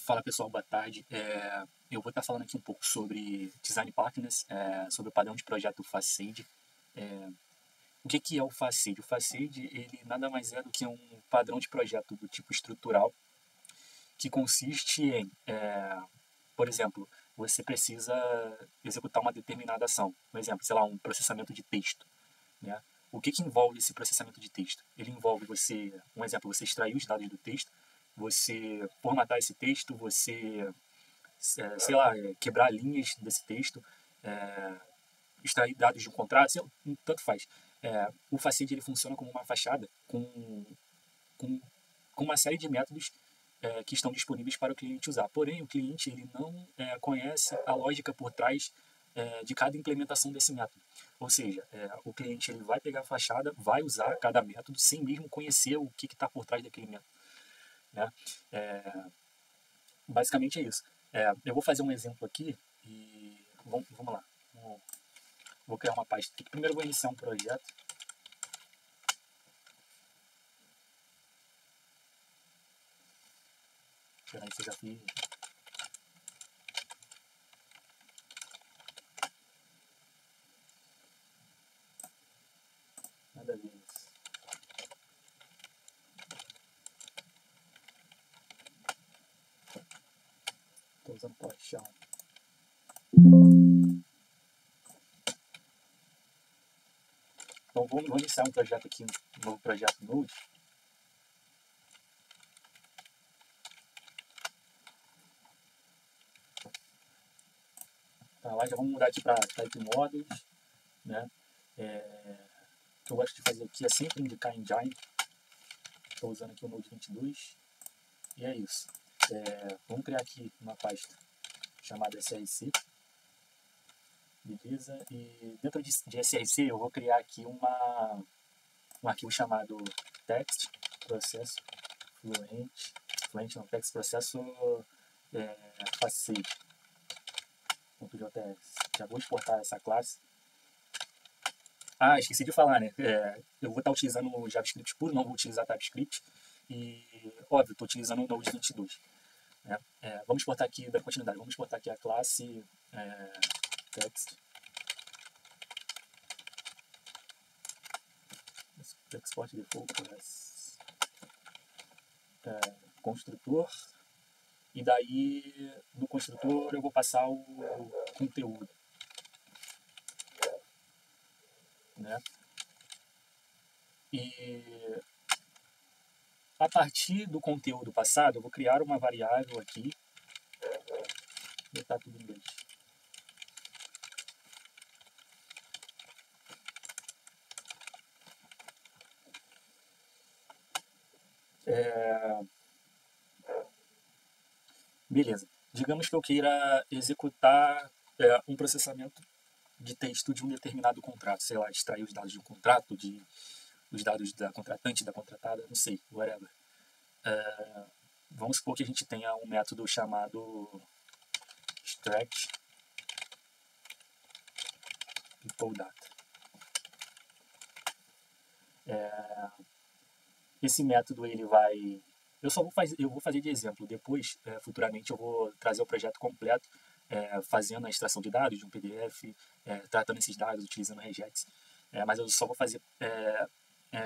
Fala pessoal, boa tarde. Eu vou estar falando aqui um pouco sobre Design Partners, sobre o padrão de projeto Facade. O que é o Facade? O Facade ele nada mais é do que um padrão de projeto do tipo estrutural, que consiste em, por exemplo, você precisa executar uma determinada ação. Por exemplo, sei lá, um processamento de texto, né? O que envolve esse processamento de texto? Ele envolve você, um exemplo, você extrair os dados do texto, você formatar esse texto, você, sei lá, quebrar linhas desse texto, extrair dados de um contrato, sei lá, tanto faz. O Facade ele funciona como uma fachada com uma série de métodos que estão disponíveis para o cliente usar. Porém, o cliente ele não conhece a lógica por trás de cada implementação desse método. Ou seja, o cliente ele vai pegar a fachada, vai usar cada método sem mesmo conhecer o que está por trás daquele método, né? Basicamente é isso. Eu vou fazer um exemplo aqui e vamos lá. Vou criar uma pasta aqui. Primeiro eu vou iniciar um projeto. Espera aí, você já fiz. Nada a ver isso. Estou usando PowerShell. Então vou iniciar um projeto aqui, um novo projeto Node. Tá, lá já vamos mudar aqui para Type Models, né? O que eu gosto de fazer aqui é sempre indicar engine. Estou usando aqui o Node 22. E é isso. Vamos criar aqui uma pasta chamada src. Beleza? E dentro de src eu vou criar aqui um arquivo chamado text processo text processo facade.js. Já vou exportar essa classe. Esqueci de falar, né? Eu vou estar utilizando o JavaScript puro, não vou utilizar TypeScript. E, óbvio, estou utilizando o Node 22. Né? Vamos exportar aqui, dar continuidade, vamos exportar aqui a classe text. Export default construtor. E daí, no construtor, eu vou passar o conteúdo. Né? E a partir do conteúdo passado, eu vou criar uma variável aqui. Vou botar tudo em inglês. Beleza. Digamos que eu queira executar um processamento de texto de um determinado contrato. Sei lá, extrair os dados de um contrato, os dados da contratante, da contratada, não sei, whatever. Vamos supor que a gente tenha um método chamado extract people data. Esse método ele vai... Eu vou fazer de exemplo. Depois, futuramente, eu vou trazer o projeto completo, fazendo a extração de dados de um PDF, tratando esses dados, utilizando regex. Mas eu só vou fazer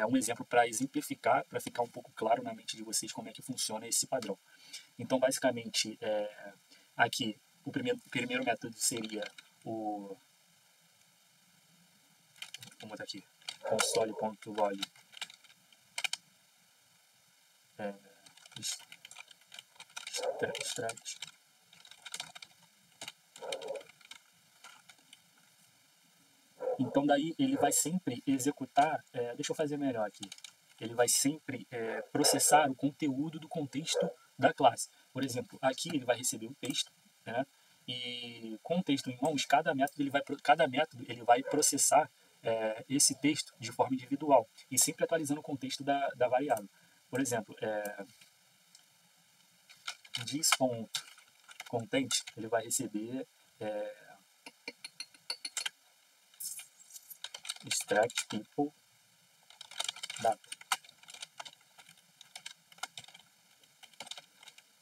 um exemplo para exemplificar, para ficar um pouco claro na mente de vocês como é que funciona esse padrão. Então, basicamente, aqui, o primeiro método seria o... Vamos botar aqui, console.log extract. Então daí ele vai sempre executar, deixa eu fazer melhor aqui, ele vai sempre processar o conteúdo do contexto da classe. Por exemplo, aqui ele vai receber o texto, né? E com o texto em mãos, cada método ele vai processar esse texto de forma individual e sempre atualizando o contexto da variável. Por exemplo, this.content ele vai receber extract people data.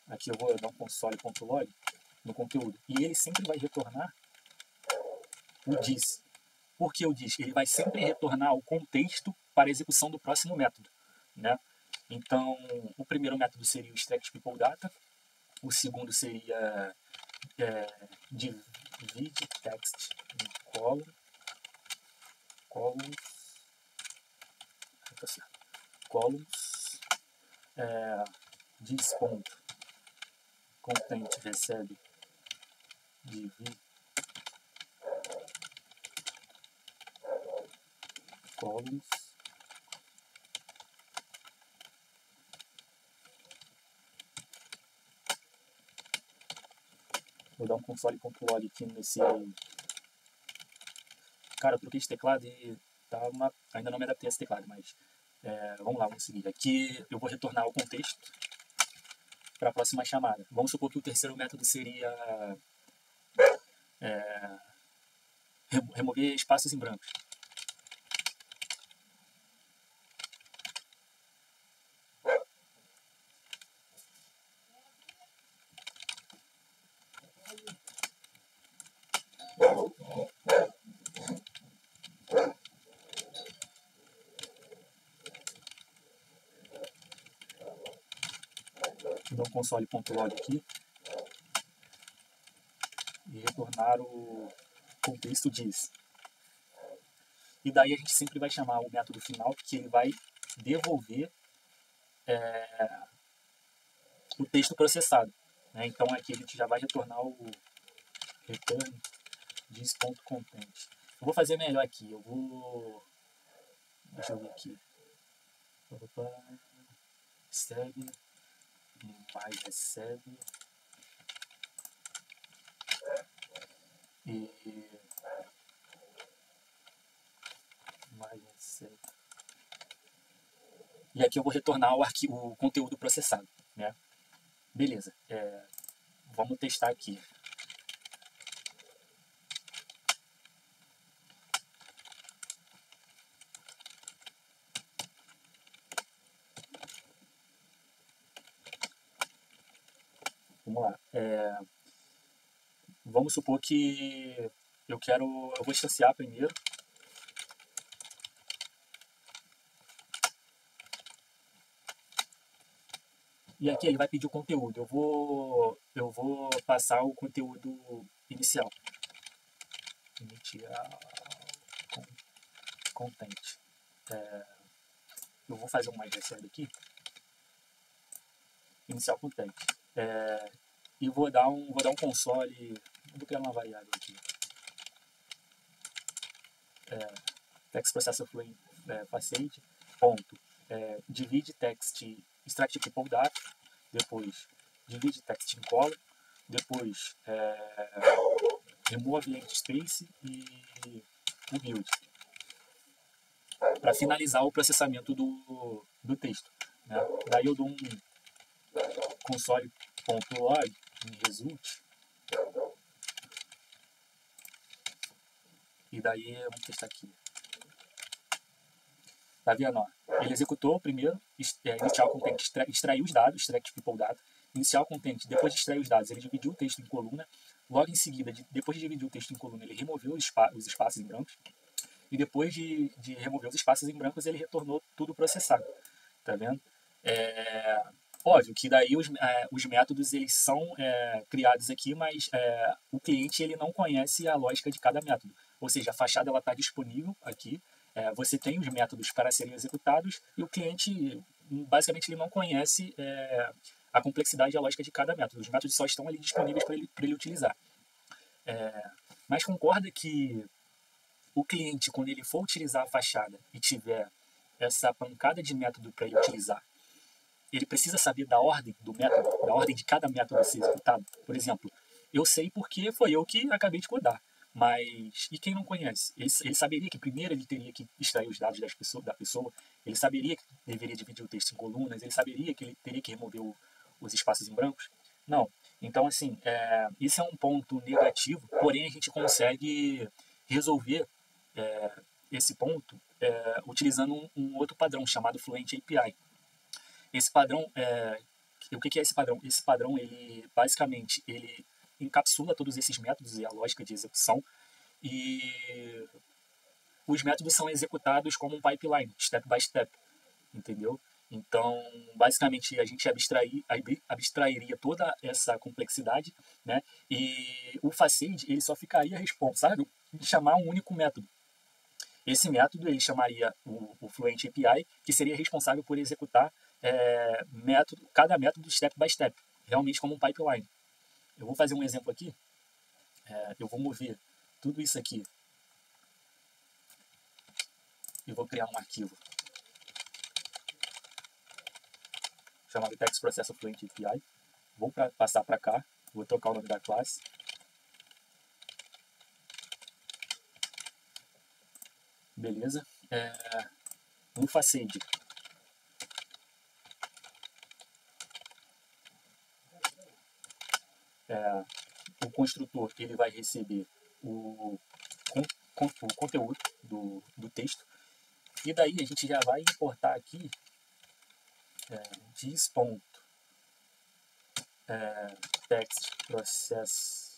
aqui eu vou dar um console.log no conteúdo, e ele sempre vai retornar o diz. Por que o diz? Ele vai sempre retornar o contexto para a execução do próximo método, né? Então, o primeiro método seria o extract people data, o segundo seria divide text em columns, tá certo, columns, diz ponto content recebe divide columns, vou dar um console.log aqui nesse. Cara, eu troquei de teclado e ainda não me adaptei a esse teclado, mas vamos lá, vamos seguir. Aqui eu vou retornar o contexto para a próxima chamada. Vamos supor que o terceiro método seria remover espaços em brancos. Vou dar um console.log aqui e retornar o contexto diz. E daí a gente sempre vai chamar o método final, que ele vai devolver o texto processado, né? Então aqui a gente já vai retornar o return diz.content. Eu vou fazer melhor aqui, deixa eu ver aqui, recebe, mais recebe, e mais recebe. E aqui eu vou retornar o conteúdo processado, né? Beleza, vamos testar aqui. Vamos lá. Vamos supor que eu vou instanciar primeiro. E aqui ele vai pedir o conteúdo. Eu vou passar o conteúdo inicial. Content. Eu vou fazer um mais recebe aqui. Inicial content. E vou dar um console. Vou criar uma variável aqui. Text processor fluent passage. Ponto. Divide text extract people data, depois divide text em column, depois remove empty space e o build, para finalizar o processamento do texto, né? Daí eu dou um console.log em result, e daí vamos testar aqui. Tá vendo? Ó? Ele executou primeiro, inicial content, extraiu os dados, extract people data, inicial content, depois de extrair os dados, ele dividiu o texto em coluna, logo em seguida, depois de dividir o texto em coluna, ele removeu os espaços em brancos, e depois de remover os espaços em brancos, ele retornou tudo processado. Tá vendo? Óbvio que daí os métodos eles são criados aqui, mas o cliente ele não conhece a lógica de cada método. Ou seja, a fachada está disponível aqui, você tem os métodos para serem executados e o cliente, basicamente, ele não conhece a complexidade e a lógica de cada método. Os métodos só estão ali disponíveis para ele utilizar. Mas concorda que o cliente, quando ele for utilizar a fachada e tiver essa pancada de método para ele utilizar, ele precisa saber da ordem do método, da ordem de cada método a ser executado? Por exemplo, eu sei porque foi eu que acabei de codar. Mas, e quem não conhece? Ele saberia que primeiro ele teria que extrair os dados da pessoa, ele saberia que deveria dividir o texto em colunas, ele saberia que ele teria que remover os espaços em brancos? Não. Então, assim, isso é um ponto negativo, porém a gente consegue resolver esse ponto utilizando um outro padrão chamado Fluent API. Esse padrão o que é esse padrão? Esse padrão, ele basicamente, ele encapsula todos esses métodos e a lógica de execução, e os métodos são executados como um pipeline, step by step, entendeu? Então, basicamente, a gente abstrairia toda essa complexidade, né? E o Facade, ele só ficaria responsável em chamar um único método. Esse método, ele chamaria o Fluent API, que seria responsável por executar cada método step by step, realmente como um pipeline. Eu vou fazer um exemplo aqui. Eu vou mover tudo isso aqui e vou criar um arquivo chamado Text Processor Fluent API. Vou passar para cá, vou trocar o nome da classe. Beleza. No Facade, o construtor ele vai receber o conteúdo do texto, e daí a gente já vai importar aqui text processor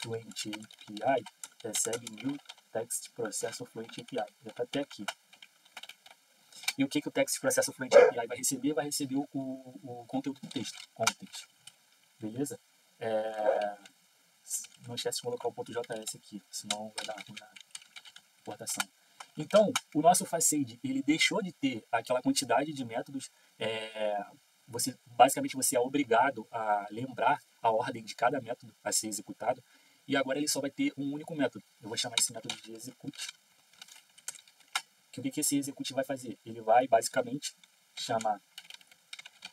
Fluent API recebe new text processor Fluent API. Já está até aqui. E o que o text processor Fluent API vai receber? Vai receber o conteúdo do texto, content. Beleza? Não esquece de colocar o ponto .js aqui, senão vai dar ruim na importação. Então, o nosso Facade, ele deixou de ter aquela quantidade de métodos. Basicamente, você é obrigado a lembrar a ordem de cada método a ser executado. E agora ele só vai ter um único método. Eu vou chamar esse método de execute. O que esse execute vai fazer? Ele vai, basicamente, chamar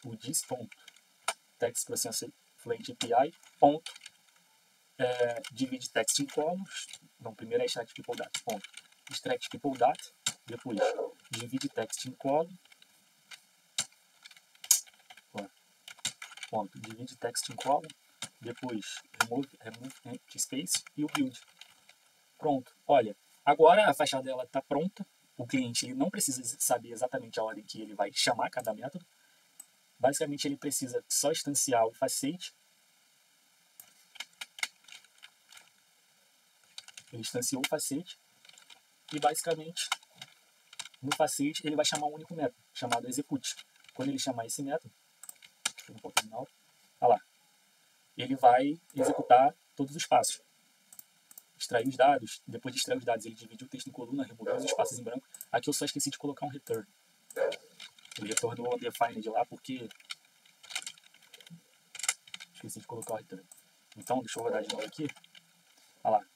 o this.text processor Fluent API, divide text em columns. Então, primeiro é extract people data, extract people data, depois divide text em column, divide text em column, depois remove empty space e o build. Pronto. Olha, agora a fachada dela está pronta. O cliente ele não precisa saber exatamente a ordem que ele vai chamar cada método. Basicamente, ele precisa só instanciar o Facade. Ele instanciou o Facade. E, basicamente, no Facade, ele vai chamar um único método, chamado execute. Quando ele chamar esse método, olha lá, ele vai executar todos os passos. Extrair os dados, depois de extrair os dados, ele divide o texto em coluna, remover os espaços em branco. Aqui eu só esqueci de colocar um return. Ele retornou o undefined lá porque esqueci de colocar o return. Então, deixa eu rodar de novo aqui. Olha lá.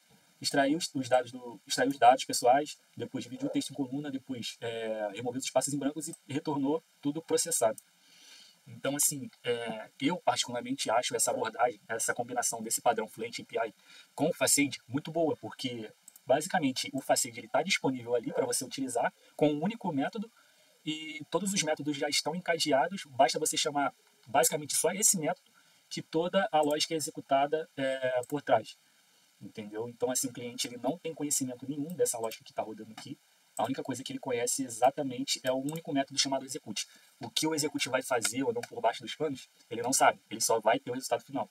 Extrair os dados pessoais, depois dividir o texto em coluna, depois remover os espaços em brancos e retornou tudo processado. Então, assim, eu particularmente acho essa abordagem, essa combinação desse padrão Fluent API com o Facade muito boa, porque basicamente o Facade está disponível ali para você utilizar com um único método e todos os métodos já estão encadeados, basta você chamar basicamente só esse método que toda a lógica é executada por trás. Entendeu? Então, assim, o cliente ele não tem conhecimento nenhum dessa lógica que está rodando aqui. A única coisa que ele conhece exatamente é o único método chamado execute. O que o execute vai fazer ou não por baixo dos panos, ele não sabe. Ele só vai ter o resultado final.